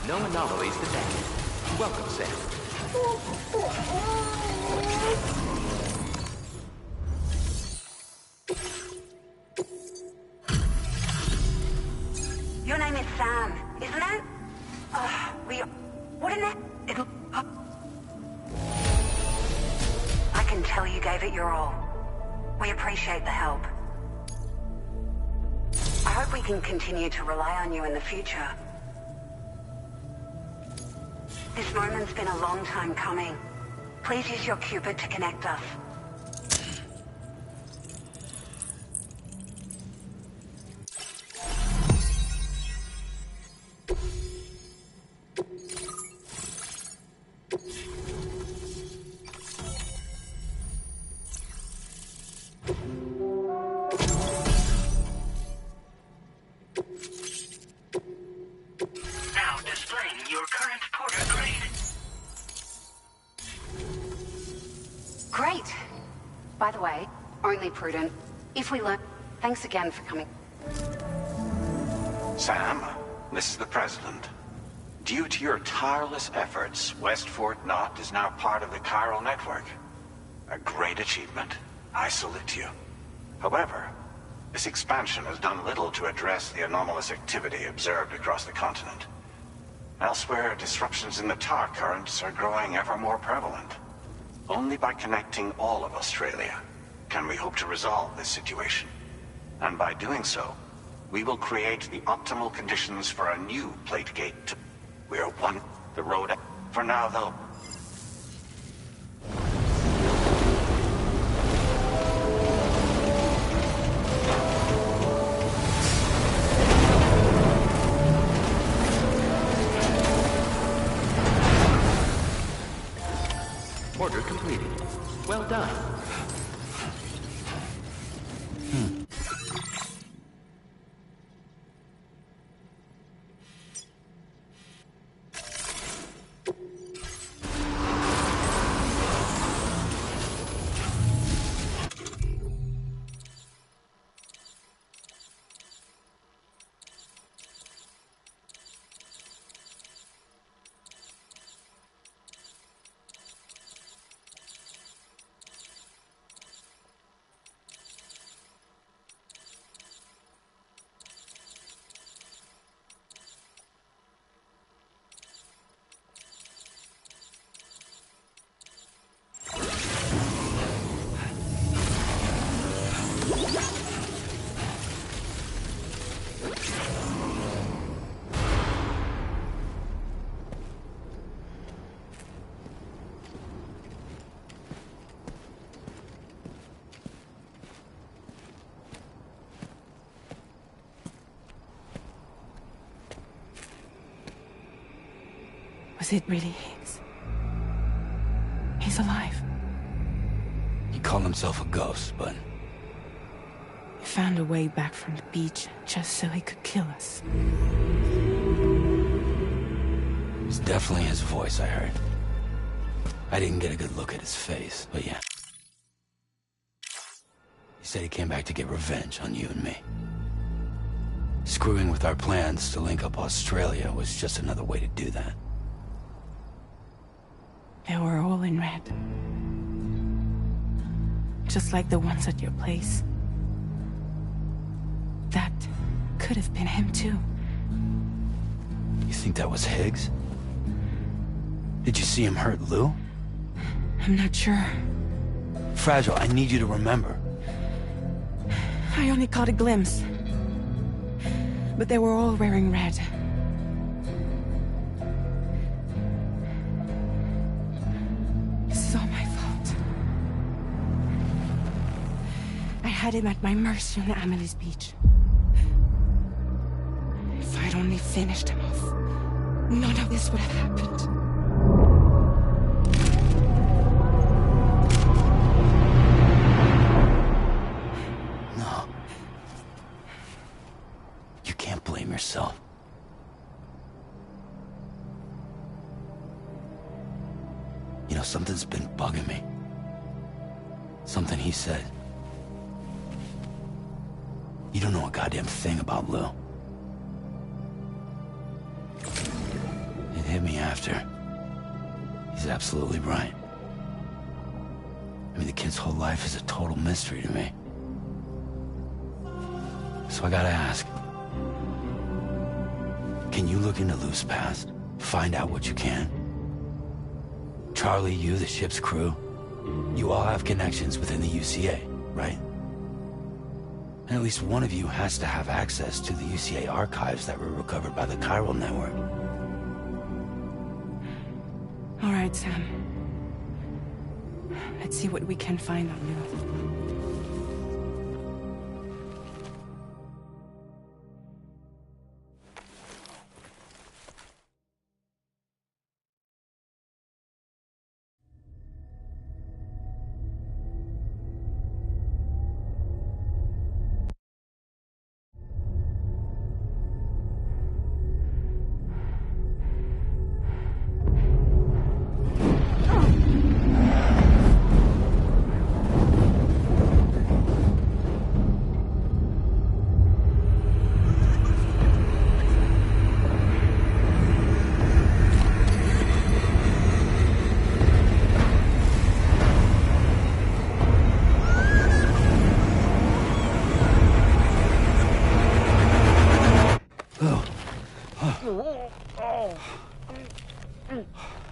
No anomalies detected. Welcome, Sam. Your name is Sam, isn't it? Wouldn't it? I can tell you gave it your all. We appreciate the help. I hope we can continue to rely on you in the future. This moment's been a long time coming. Please use your Cupid to connect us. Now displaying your current porter grade. Great. By the way, only prudent. If we learn... Thanks again for coming. Sam, this is the President. Due to your tireless efforts, West Fort Knot is now part of the chiral network. A great achievement. I salute you. However, this expansion has done little to address the anomalous activity observed across the continent. Elsewhere, disruptions in the tar currents are growing ever more prevalent. Only by connecting all of Australia can we hope to resolve this situation. And by doing so, we will create the optimal conditions for a new plate gate to... We're one... the road... For now, though... Order completed. Well done. Was it really his? He's alive. He called himself a ghost, but... He found a way back from the beach just so he could kill us. It was definitely his voice I heard. I didn't get a good look at his face, but yeah. He said he came back to get revenge on you and me. Screwing with our plans to link up Australia was just another way to do that. They were all in red. Just like the ones at your place. That could have been him too. You think that was Higgs? Did you see him hurt Lou? I'm not sure. Fragile, I need you to remember. I only caught a glimpse. But they were all wearing red. This is all my fault. I had him at my mercy on Amelie's beach. If I'd only finished him off, none of this would have happened. No. You can't blame yourself. You know, something's been bugging me. Something he said. You don't know a goddamn thing about Lou. It hit me after. He's absolutely right. I mean, the kid's whole life is a total mystery to me. So I gotta ask. Can you look into Lou's past? Find out what you can? Charlie, you, the ship's crew, you all have connections within the UCA, right? And at least one of you has to have access to the UCA archives that were recovered by the Chiral Network. All right, Sam. Let's see what we can find on Lou.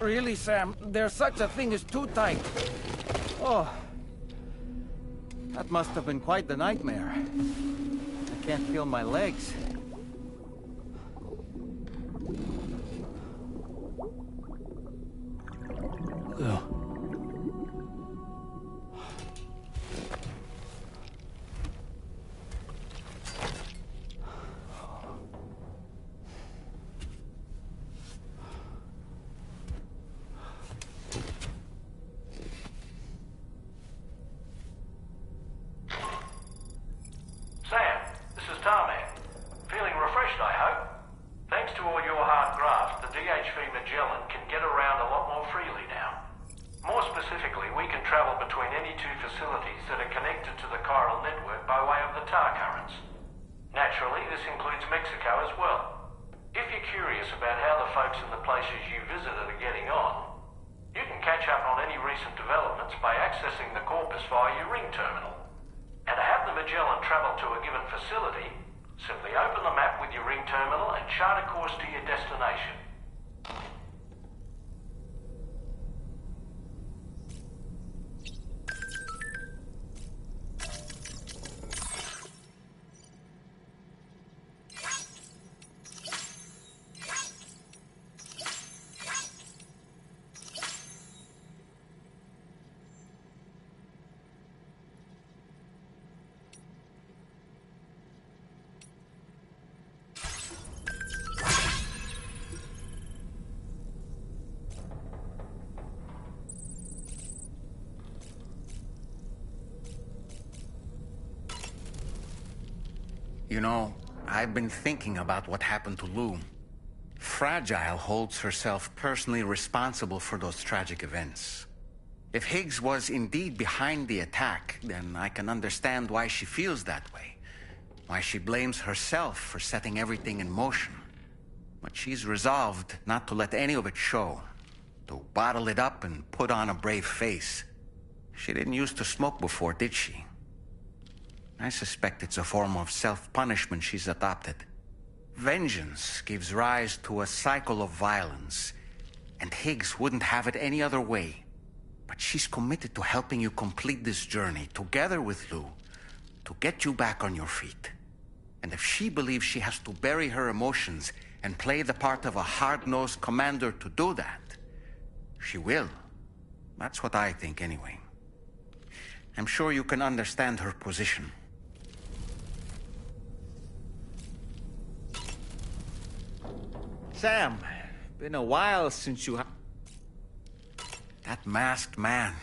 Really, Sam? There's such a thing as too tight. Oh. That must have been quite the nightmare. I can't feel my legs. Lou. Sam, this is Tarman. Feeling refreshed, I hope. Thanks to all your hard graft, the DHV Magellan can get around a lot more freely now. More specifically, we can travel between any two facilities that are connected to the chiral network by way of the tar currents. Naturally, this includes Mexico as well. If you're curious about how the folks in the places you visited are getting on, you can catch up on any recent developments by accessing the corpus via your ring terminal. And to have the Magellan travel to a given facility, simply open the map with your ring terminal and chart a course to your destination. You know, I've been thinking about what happened to Lou. Fragile holds herself personally responsible for those tragic events. If Higgs was indeed behind the attack, then I can understand why she feels that way. Why she blames herself for setting everything in motion. But she's resolved not to let any of it show. To bottle it up and put on a brave face. She didn't used to smoke before, did she? I suspect it's a form of self-punishment she's adopted. Vengeance gives rise to a cycle of violence, and Higgs wouldn't have it any other way. But she's committed to helping you complete this journey, together with Lou, to get you back on your feet. And if she believes she has to bury her emotions and play the part of a hard-nosed commander to do that, she will. That's what I think, anyway. I'm sure you can understand her position. Sam, been a while since you That masked man,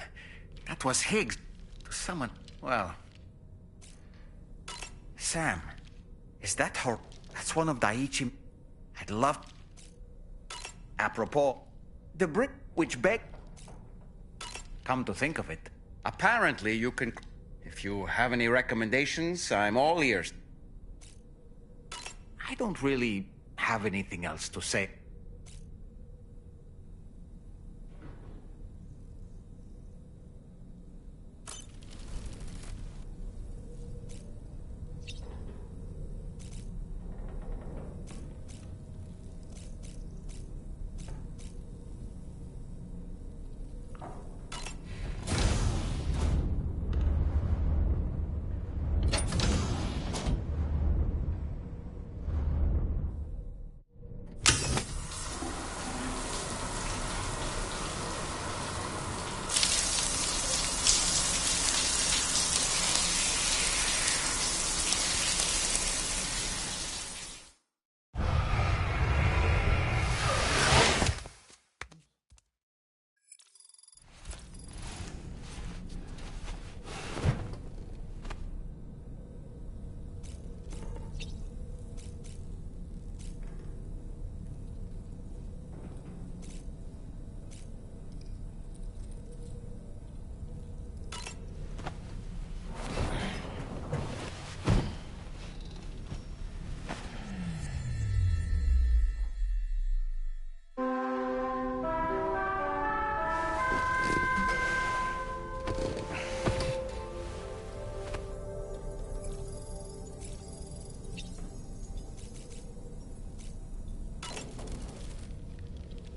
that was Higgs. Someone, well... Sam, is that her? That's one of Daiichi... I'd love... Apropos, the brick which begged... Come to think of it, apparently you can... If you have any recommendations, I'm all ears. I don't really have anything else to say.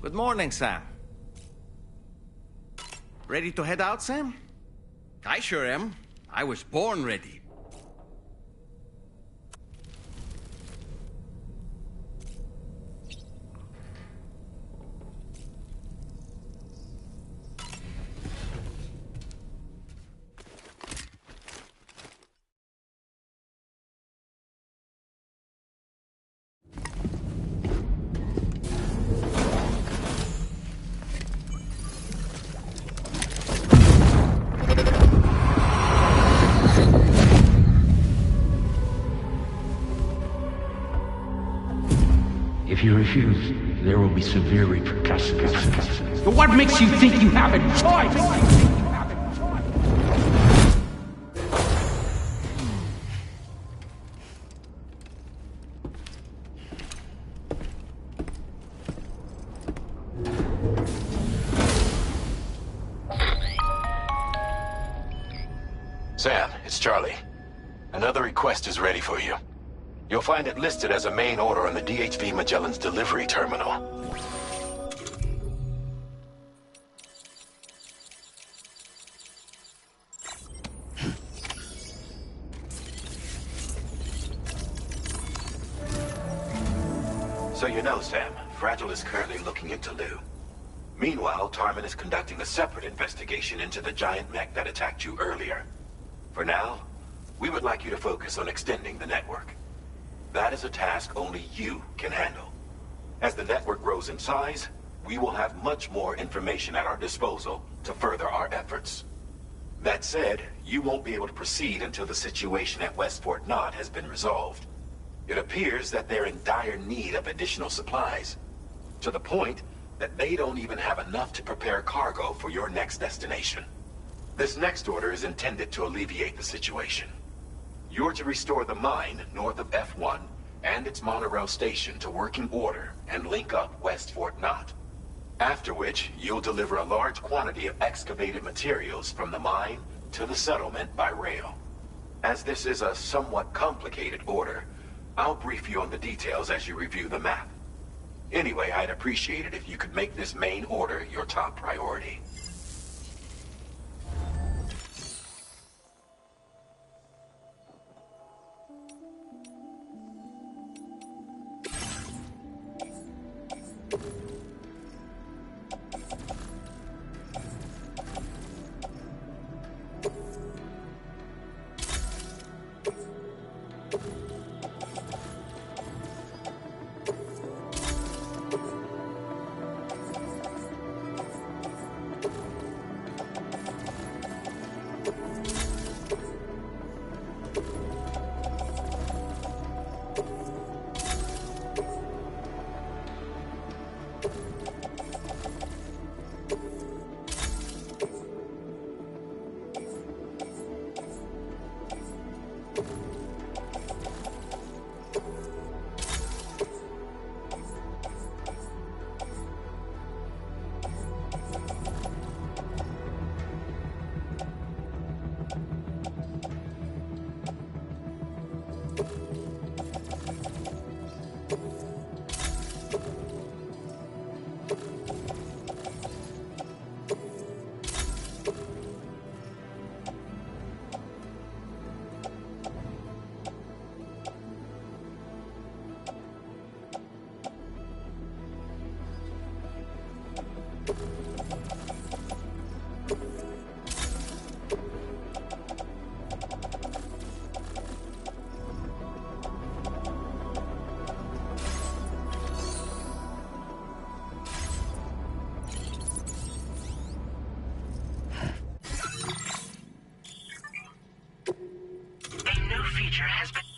Good morning, Sam. Ready to head out, Sam? I sure am. I was born ready. If you refuse, there will be severe repercussions. But what makes you think you have a choice? Sam, it's Charlie. Another request is ready for you. You'll find it listed as a main order on the DHV Magellan's delivery terminal. So you know, Sam, Fragile is currently looking into Lou. Meanwhile, Tarman is conducting a separate investigation into the giant mech that attacked you earlier. For now, we would like you to focus on extending the network. That is a task only you can handle. As the network grows in size, we will have much more information at our disposal to further our efforts. That said, you won't be able to proceed until the situation at West Fort Knott has been resolved. It appears that they're in dire need of additional supplies, to the point that they don't even have enough to prepare cargo for your next destination. This next order is intended to alleviate the situation. You're to restore the mine north of F1 and its monorail station to working order and link up West Fort Knott. After which, you'll deliver a large quantity of excavated materials from the mine to the settlement by rail. As this is a somewhat complicated order, I'll brief you on the details as you review the map. Anyway, I'd appreciate it if you could make this main order your top priority. A new feature has been